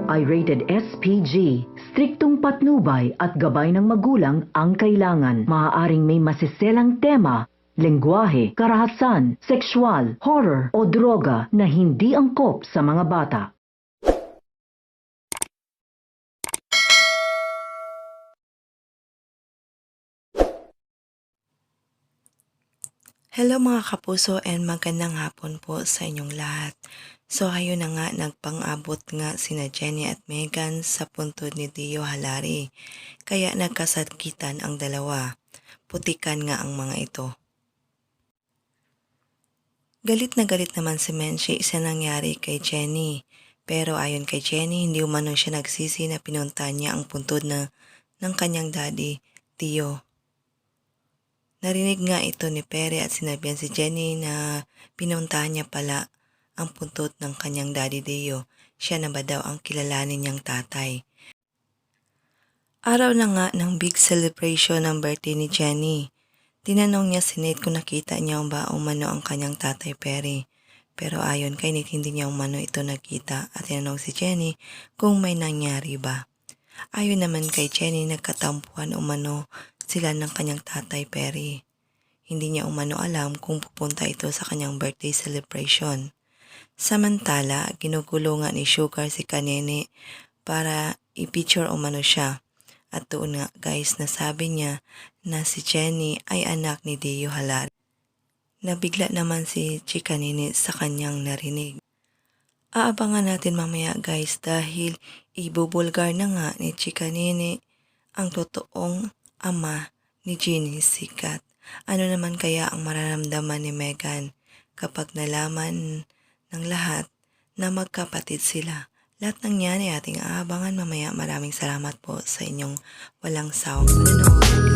ay rated SPG. Striktong patnubay at gabay ng magulang ang kailangan. Maaaring may masiselang tema, lengguwahe, karahasan, sexual, horror o droga na hindi angkop sa mga bata. Hello mga kapuso and magandang hapon po sa inyong lahat. So ayun na nga, nagpang-abot nga sina Jenny at Megan sa puntod ni Dio Halari. Kaya nagkasagkitan ang dalawa. Putikan nga ang mga ito. Galit naman si Menchie sa nangyari kay Jenny. Pero ayon kay Jenny, hindi umano siya nagsisi na pinunta niya ang puntod ng kanyang daddy, Dio. Narinig nga ito ni Pere at sinabihan si Jenny na pinuntahan niya pala ang puntod ng kanyang daddy Dio. Siya na ba daw ang kilalanin niyang tatay? Araw na nga ng big celebration ng birthday ni Jenny. Tinanong niya si Nate kung nakita niya ba umano ang kanyang tatay Pere. Pero ayon kay Nate, hindi niya umano ito nakita at tinanong si Jenny kung may nangyari ba. Ayon naman kay Jenny, nagkatampuhan umano sila ng kanyang tatay Pere. Hindi niya umano alam kung pupunta ito sa kanyang birthday celebration. Samantala, ginugulo nga ni Sugar si Kanene para i-picture umano siya. At doon nga guys, nasabi niya na si Jenny ay anak ni Dio Halari. Nabigla naman si Chikanene sa kanyang narinig. Aabangan natin mamaya guys dahil ibubulgar na nga ni Chikanene ang totoong ama ni Ginny Sikat. Ano naman kaya ang mararamdaman ni Megan kapag nalaman ng lahat na magkapatid sila? Lahat ng yan ay ating aabangan mamaya. Maraming salamat po sa inyong walang sawang panonood.